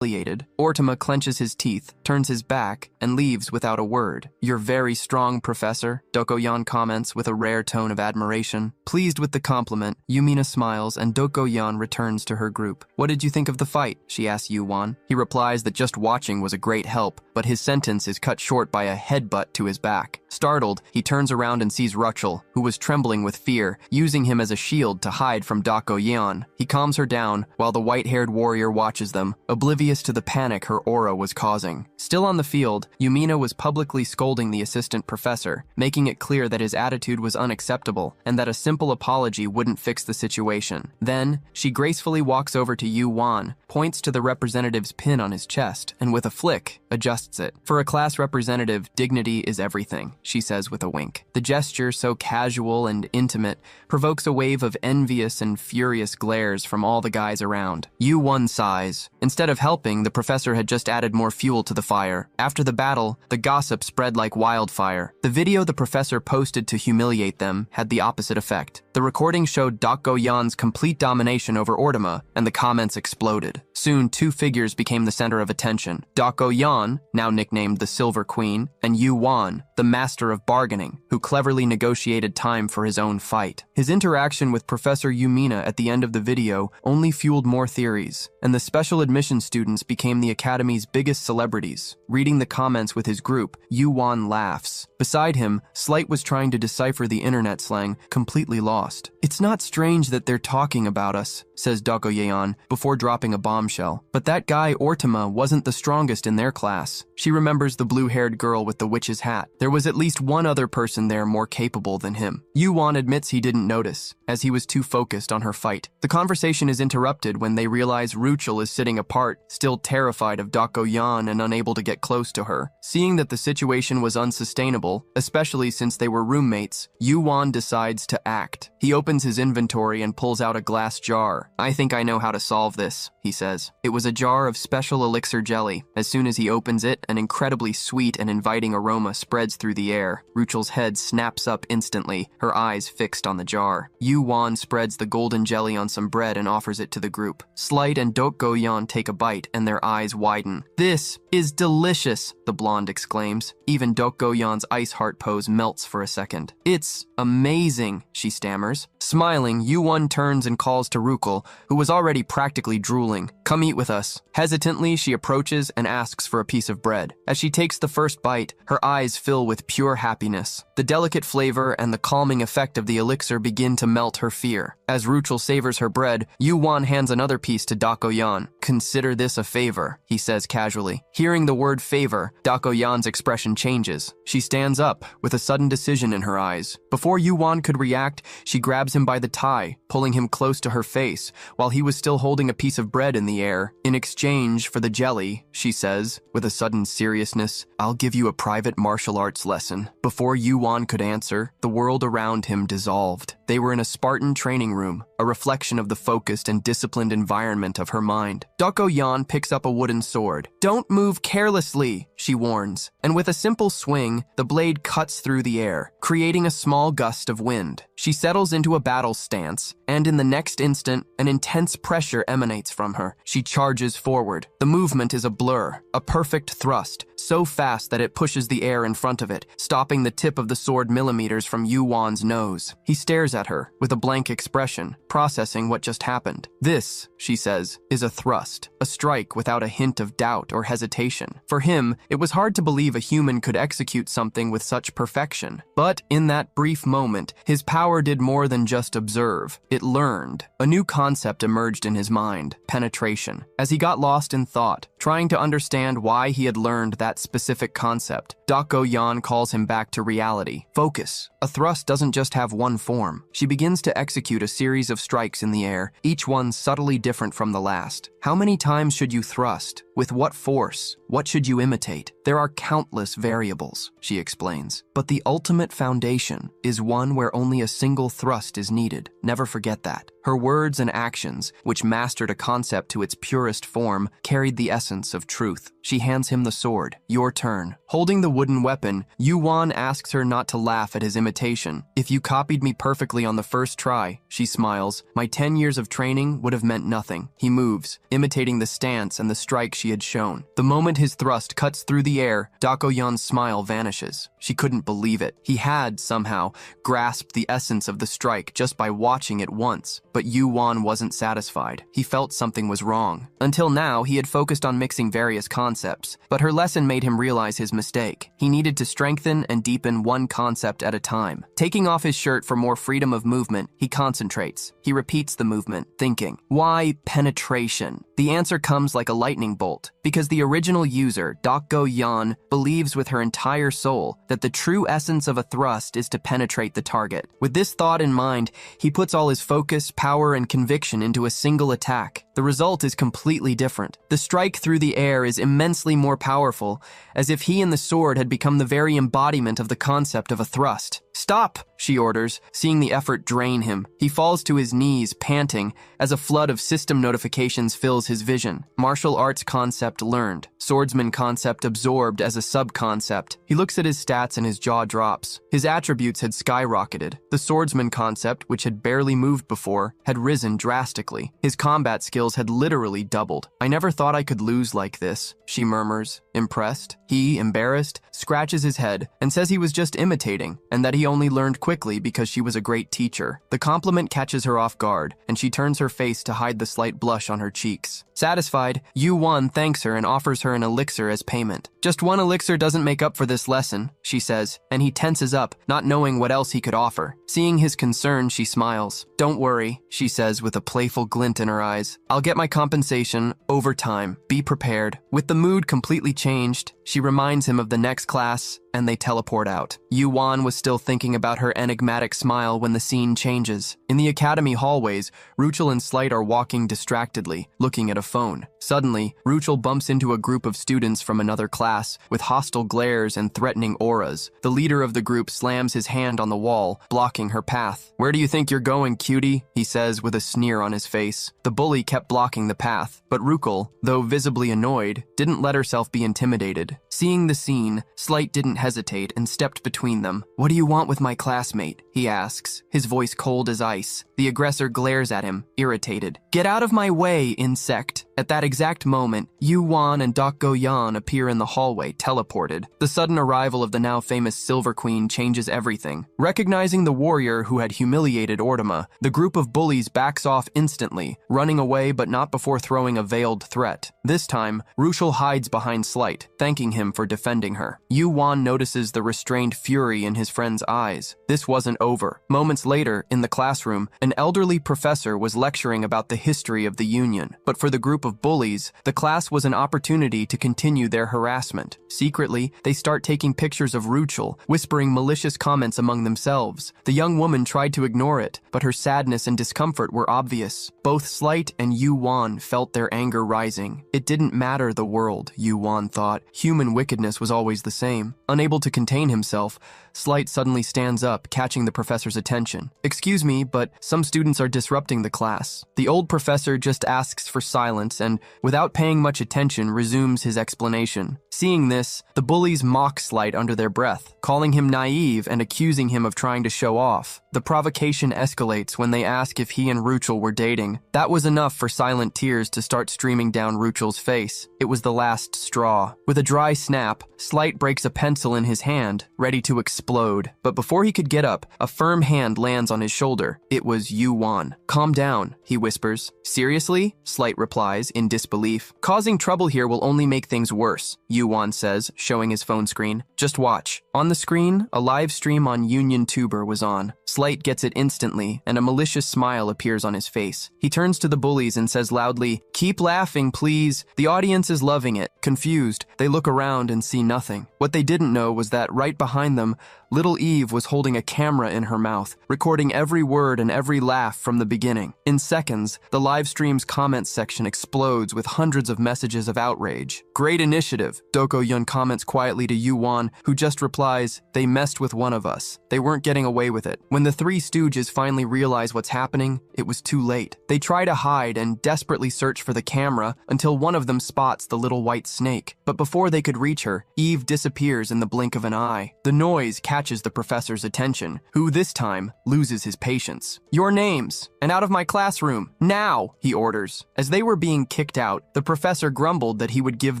Humiliated, Ortama clenches his teeth, turns his back, and leaves without a word. "You're very strong, Professor," Dokoyan comments with a rare tone of admiration. Pleased with the compliment, Yumina smiles and Dokoyan returns to her group. "What did you think of the fight?" she asks Yuan. He replies that just watching was a great help, but his sentence is cut short by a headbutt to his back. Startled, he turns around and sees Ruchel, who was trembling with fear, using him as a shield to hide from Dokoyan. He calms her down, while the white-haired warrior watches them, oblivious to the panic her aura was causing. Still on the field, Yumina was publicly scolding the assistant professor, making it clear that his attitude was unacceptable and that a simple apology wouldn't fix the situation. Then, she gracefully walks over to Yuan, points to the representative's pin on his chest, and with a flick, adjusts it. "For a class representative, dignity is everything," she says with a wink. The gesture, so casual and intimate, provokes a wave of envious and furious glares from all the guys around. Yuan sighs. Instead of helping, the professor had just added more fuel to the fire. After the battle, the gossip spread like wildfire. The video the professor posted to humiliate them had the opposite effect. The recording showed Dokoyan's complete domination over Ortama, and the comments exploded. Soon, two figures became the center of attention. Dokoyan, now nicknamed the Silver Queen, and Yuan, the master of bargaining, who cleverly negotiated time for his own fight. His interaction with Professor Yumina at the end of the video only fueled more theories, and the special admission students became the Academy's biggest celebrities. Reading the comments with his group, Yuan laughs. Beside him, Slight was trying to decipher the internet slang, completely lost. "It's not strange that they're talking about us," says Dokoyan before dropping a bombshell. But that guy Ortama wasn't the strongest in their class. She remembers the blue-haired girl with the witch's hat. There was at least one other person there more capable than him. Yuan admits he didn't notice, as he was too focused on her fight. The conversation is interrupted when they realize Ruchel is sitting apart, still terrified of Dokoyan and unable to get close to her. Seeing that the situation was unsustainable, especially since they were roommates, Yuan decides to act. He opens his inventory and pulls out a glass jar. "I think I know how to solve this," he says. It was a jar of special elixir jelly. As soon as he opens it, an incredibly sweet and inviting aroma spreads through the air. Ruchel's head snaps up instantly, her eyes fixed on the jar. Yuan spreads the golden jelly on some bread and offers it to the group. Slight and Dokoyan take a bite, and their eyes widen. "This is delicious," the blonde exclaims. Even Dokoyan's ice heart pose melts for a second. "It's amazing," she stammers. Smiling, Yuan turns and calls to Ruchel, who was already practically drooling. "Come eat with us." Hesitantly, she approaches and asks for a piece of bread. As she takes the first bite, her eyes fill with pure happiness. The delicate flavor and the calming effect of the elixir begin to melt her fear. As Ruchel savors her bread, Yuan hands another piece to Dokoyan. "Consider this a favor," he says casually. Hearing the word favor, Dokoyan's expression changes. She stands up, with a sudden decision in her eyes. Before Yuan could react, she grabs him by the tie, pulling him close to her face, while he was still holding a piece of bread in the air. "In exchange for the jelly," she says, with a sudden seriousness, "I'll give you a private martial arts lesson." Before Yuan could answer, the world around him dissolved. They were in a Spartan training room, a reflection of the focused and disciplined environment of her mind. Dokoyan picks up a wooden sword. "Don't move carelessly," she warns, and with a simple swing, the blade cuts through the air, creating a small gust of wind. She settles into a battle stance, and in the next instant, an intense pressure emanates from her. She charges forward. The movement is a blur, a perfect thrust, so fast that it pushes the air in front of it, stopping the tip of the sword millimeters from Yuan's nose. He stares at her, with a blank expression, processing what just happened. "This," she says, "is a thrust, a strike without a hint of doubt or hesitation." For him, it was hard to believe a human could execute something with such perfection. But in that brief moment, his power did more than just observe. It learned. A new concept emerged in his mind: penetration. As he got lost in thought, trying to understand why he had learned that specific concept, Dokoyan calls him back to reality. Focus. A thrust doesn't just have one form. She begins to execute a series of strikes in the air, each one subtly different from the last. How many times should you thrust? With what force? What should you imitate? There are countless variables, she explains. But the ultimate foundation is one where only a single thrust is needed. Never forget that. Her words and actions, which mastered a concept to its purest form, carried the essence of truth. She hands him the sword. Your turn. Holding the wooden weapon, Yuan asks her not to laugh at his imitation. If you copied me perfectly on the first try, she smiles, my 10 years of training would have meant nothing. He moves, imitating the stance and the strike she had shown. The moment his thrust cuts through the air, Dakoyan's smile vanishes. She couldn't believe it. He had, somehow, grasped the essence of the strike just by watching it once. But Yuan wasn't satisfied. He felt something was wrong. Until now, he had focused on mixing various concepts, but her lesson made him realize his mistake. He needed to strengthen and deepen one concept at a time. Taking off his shirt for more freedom of movement, he concentrates. He repeats the movement, thinking, why penetration? The answer comes like a lightning bolt, because the original user, Dakoyan, believes with her entire soul that the true essence of a thrust is to penetrate the target. With this thought in mind, he puts all his focus, power, and conviction into a single attack. The result is completely different. The strike through the air is immensely more powerful, as if he and the sword had become the very embodiment of the concept of a thrust. Stop, she orders, seeing the effort drain him. He falls to his knees, panting, as a flood of system notifications fills his vision. Martial arts concept learned. Swordsman concept absorbed as a sub-concept. He looks at his stats and his jaw drops. His attributes had skyrocketed. The swordsman concept, which had barely moved before, had risen drastically. His combat skills had literally doubled. I never thought I could lose like this, she murmurs, impressed. He, embarrassed, scratches his head and says he was just imitating, and that he only learned quickly because she was a great teacher. The compliment catches her off guard, and she turns her face to hide the slight blush on her cheeks. Satisfied, Yuan thanks her and offers her an elixir as payment. Just one elixir doesn't make up for this lesson, she says, and he tenses up, not knowing what else he could offer. Seeing his concern, she smiles. Don't worry, she says with a playful glint in her eyes. I'll get my compensation over time. Be prepared. With the mood completely changed, she reminds him of the next class, and they teleport out. Yuan was still thinking about her enigmatic smile when the scene changes. In the academy hallways, Ruchel and Slight are walking distractedly, looking at a phone. Suddenly, Ruchel bumps into a group of students from another class with hostile glares and threatening auras. The leader of the group slams his hand on the wall, blocking her path. Where do you think you're going, cutie? He says with a sneer on his face. The bully kept blocking the path, but Ruchel, though visibly annoyed, didn't let herself be intimidated. Seeing the scene, Slight didn't hesitate and stepped between them. What do you want with my classmate? He asks, his voice cold as ice. The aggressor glares at him, irritated. Get out of my way, insect. At that exact moment, Yuan and Dakoyan appear in the hallway, teleported. The sudden arrival of the now famous Silver Queen changes everything. Recognizing the warrior who had humiliated Ortima, the group of bullies backs off instantly, running away but not before throwing a veiled threat. This time, Ruchel hides behind Slight, thanking him for defending her. Yuan notices the restrained fury in his friend's eyes. This wasn't over. Moments later, in the classroom, an elderly professor was lecturing about the history of the Union. But for the group of bullies, the class was an opportunity to continue their harassment. Secretly, they start taking pictures of Ruchel, whispering malicious comments among themselves. The young woman tried to ignore it, but her sadness and discomfort were obvious. Both Slight and Yuan felt their anger rising. It didn't matter the world, Yuan thought. Human wickedness was always the same. Unable to contain himself, Slight suddenly stands up, catching the professor's attention. Excuse me, but some students are disrupting the class. The old professor just asks for silence and, without paying much attention, resumes his explanation. Seeing this, the bullies mock Slight under their breath, calling him naive and accusing him of trying to show off. The provocation escalates when they ask if he and Ruchel were dating. That was enough for silent tears to start streaming down Ruchel's face. It was the last straw. With a dry snap, Slight breaks a pencil in his hand, ready to explode. But before he could get up, a firm hand lands on his shoulder. It was Yuan. Calm down, he whispers. Seriously? Slight replies, in disbelief. Causing trouble here will only make things worse, Yuan says, showing his phone screen. Just watch. On the screen, a live stream on Union Tuber was on. Slight gets it instantly, and a malicious smile appears on his face. He turns to the bullies and says loudly, "Keep laughing, please." The audience is loving it. Confused, they look around and see nothing. What they didn't know was that right behind them, little Eve was holding a camera in her mouth, recording every word and every laugh from the beginning. In seconds, the live stream's comments section explodes with hundreds of messages of outrage. Great initiative, Dakoyan comments quietly to Yuan, who just replies, "They messed with one of us. They weren't getting away with it." When the the three stooges finally realize what's happening, it was too late. They try to hide and desperately search for the camera until one of them spots the little white snake. But before they could reach her, Eve disappears in the blink of an eye. The noise catches the professor's attention, who this time loses his patience. "Your names, and out of my classroom, now," he orders. As they were being kicked out, the professor grumbled that he would give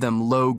them low